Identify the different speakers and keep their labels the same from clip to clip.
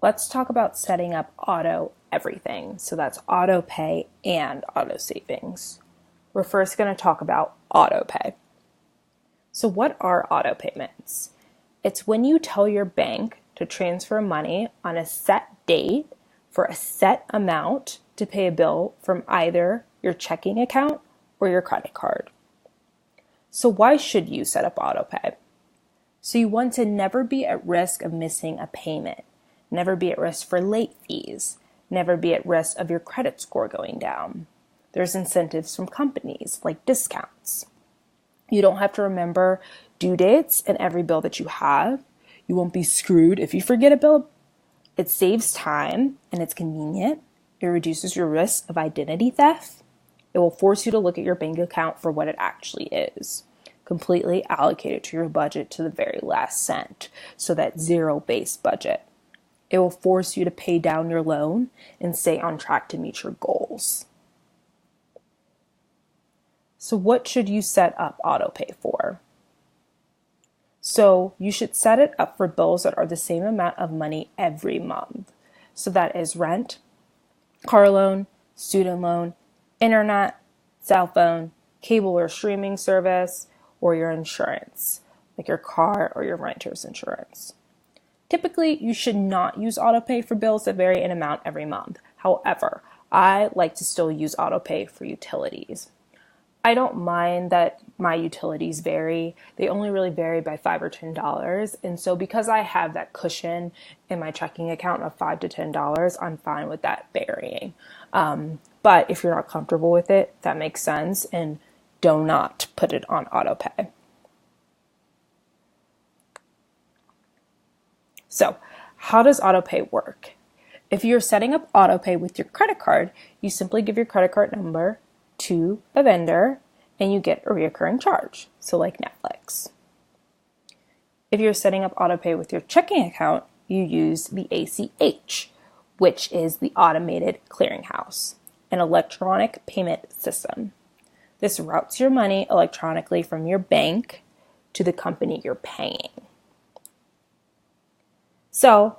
Speaker 1: let's talk about setting up auto everything. So that's auto pay and auto savings. We're first going to talk about auto pay. So what are auto payments? It's when you tell your bank to transfer money on a set date for a set amount to pay a bill from either your checking account or your credit card. So why should you set up auto pay? So you want to never be at risk of missing a payment, never be at risk for late fees, never be at risk of your credit score going down. There's incentives from companies like discounts. You don't have to remember due dates in every bill that you have. You won't be screwed if you forget a bill. It saves time and it's convenient. It reduces your risk of identity theft. It will force you to look at your bank account for what it actually is. Completely allocate it to your budget to the very last cent, so that zero-based budget. It will force you to pay down your loan and stay on track to meet your goals. So what should you set up auto pay for? So you should set it up for bills that are the same amount of money every month. So that is rent, car loan, student loan, internet, cell phone, cable or streaming service, or your insurance, like your car or your renter's insurance. Typically, you should not use autopay for bills that vary in amount every month. However, I like to still use autopay for utilities. I don't mind that my utilities vary. They only really vary by $5 or $10. And so because I have that cushion in my checking account of $5 to $10, I'm fine with that varying. But if you're not comfortable with it, that makes sense. And do not put it on autopay. So how does autopay work? If you're setting up autopay with your credit card, you simply give your credit card number to a vendor and you get a recurring charge, so like Netflix. If you're setting up autopay with your checking account, you use the ACH, which is the Automated Clearinghouse, an electronic payment system. This routes your money electronically from your bank to the company you're paying. So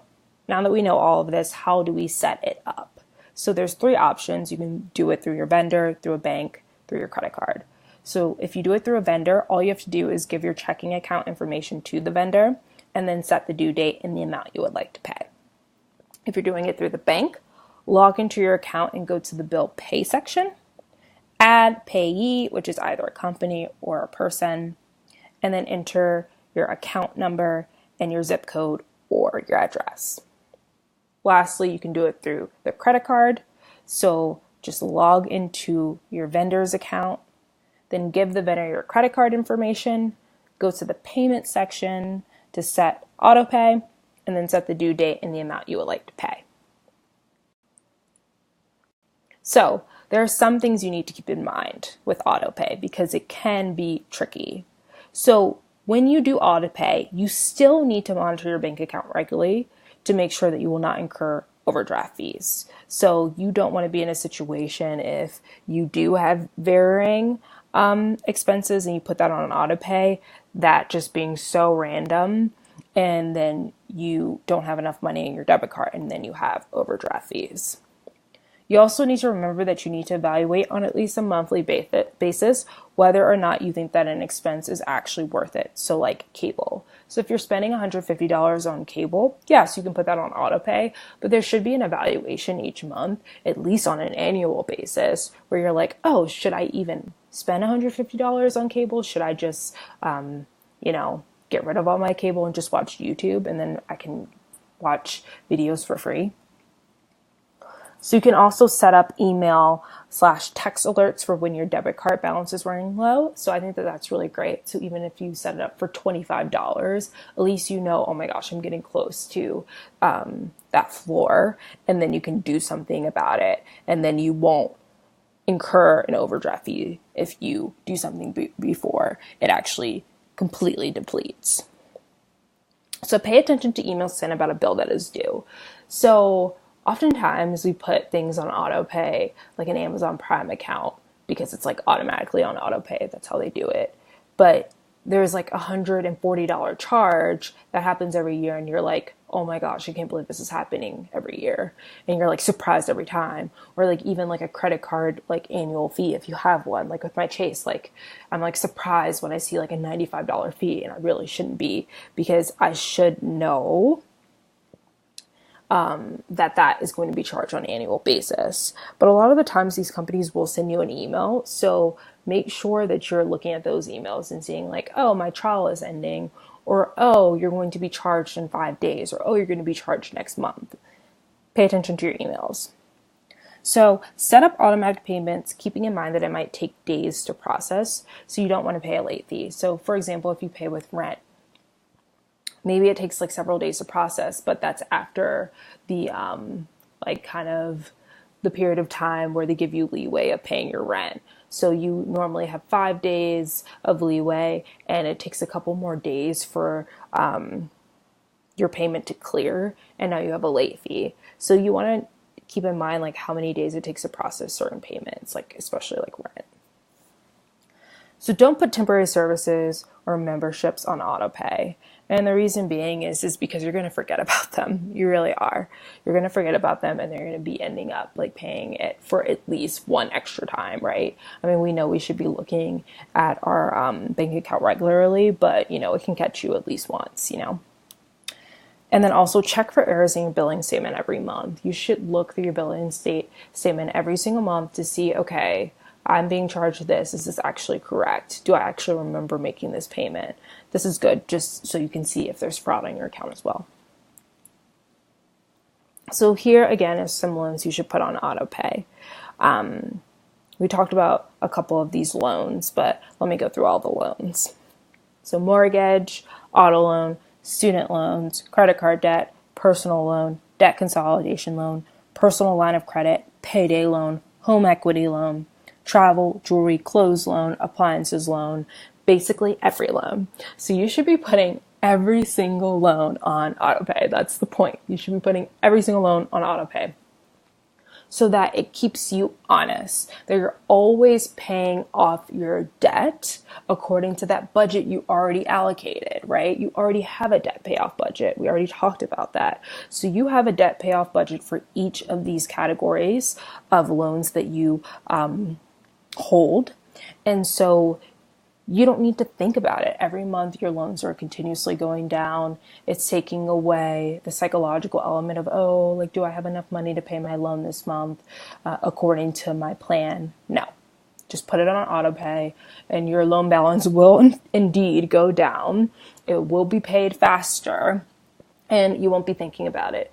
Speaker 1: now that we know all of this, how do we set it up? So there's 3 options. You can do it through your vendor, through a bank, through your credit card. So if you do it through a vendor, all you have to do is give your checking account information to the vendor and then set the due date and the amount you would like to pay. If you're doing it through the bank, log into your account and go to the bill pay section. Add payee, which is either a company or a person, and then enter your account number and your zip code or your address. Lastly, you can do it through the credit card. So just log into your vendor's account, then give the vendor your credit card information, go to the payment section to set auto pay, and then set the due date and the amount you would like to pay. So there are some things you need to keep in mind with auto pay because it can be tricky. So when you do auto pay, you still need to monitor your bank account regularly to make sure that you will not incur overdraft fees. So you don't want to be in a situation if you do have varying expenses and you put that on an auto pay, that just being so random and then you don't have enough money in your debit card and then you have overdraft fees. You also need to remember that you need to evaluate on at least a monthly basis whether or not you think that an expense is actually worth it. So like cable. So if you're spending $150 on cable, yes, you can put that on auto pay, but there should be an evaluation each month, at least on an annual basis, where you're like, oh, should I even spend $150 on cable? Should I just, get rid of all my cable and just watch YouTube and then I can watch videos for free? So you can also set up email/text alerts for when your debit card balance is running low. So I think that that's really great. So even if you set it up for $25, at least you know, oh my gosh, I'm getting close to that floor. And then you can do something about it. And then you won't incur an overdraft fee if you do something before it actually completely depletes. So pay attention to emails sent about a bill that is due. So oftentimes we put things on auto pay, like an Amazon Prime account, because it's like automatically on auto pay. That's how they do it. But there's like $140 charge that happens every year and you're like, oh my gosh, I can't believe this is happening every year. And you're like surprised every time. Or like even like a credit card, like annual fee, if you have one, like with my Chase, like I'm like surprised when I see like a $95 fee, and I really shouldn't be, because I should know that is going to be charged on an annual basis. But a lot of the times these companies will send you an email. So make sure that you're looking at those emails and seeing like, oh, my trial is ending, or, oh, you're going to be charged in 5 days, or, oh, you're going to be charged next month. Pay attention to your emails. So set up automatic payments, keeping in mind that it might take days to process. So you don't want to pay a late fee. So for example, if you pay with rent, maybe it takes like several days to process, but that's after the like kind of the period of time where they give you leeway of paying your rent. So you normally have 5 days of leeway, and it takes a couple more days for your payment to clear, and now you have a late fee. So you want to keep in mind like how many days it takes to process certain payments, like especially like rent. So don't put temporary services or memberships on autopay. And the reason being is because you're going to forget about them. You really are. You're going to forget about them, and they're going to be ending up like paying it for at least one extra time, right? I mean, we know we should be looking at our bank account regularly, but it can catch you at least once, And then also check for errors in your billing statement every month. You should look through your billing statement every single month to see, okay, I'm being charged this. Is this actually correct? Do I actually remember making this payment? This is good, just so you can see if there's fraud on your account as well. So here again is some loans you should put on auto pay. We talked about a couple of these loans, but let me go through all the loans. So mortgage, auto loan, student loans, credit card debt, personal loan, debt consolidation loan, personal line of credit, payday loan, home equity loan, travel, jewelry, clothes loan, appliances loan, basically every loan. So you should be putting every single loan on autopay. That's the point. You should be putting every single loan on autopay so that it keeps you honest, that you're always paying off your debt according to that budget you already allocated, right? You already have a debt payoff budget. We already talked about that. So you have a debt payoff budget for each of these categories of loans that you hold. And so you don't need to think about it. Every month your loans are continuously going down. It's taking away the psychological element of, oh, like, do I have enough money to pay my loan this month according to my plan? No. Just put it on auto pay, and your loan balance will indeed go down. It will be paid faster, and you won't be thinking about it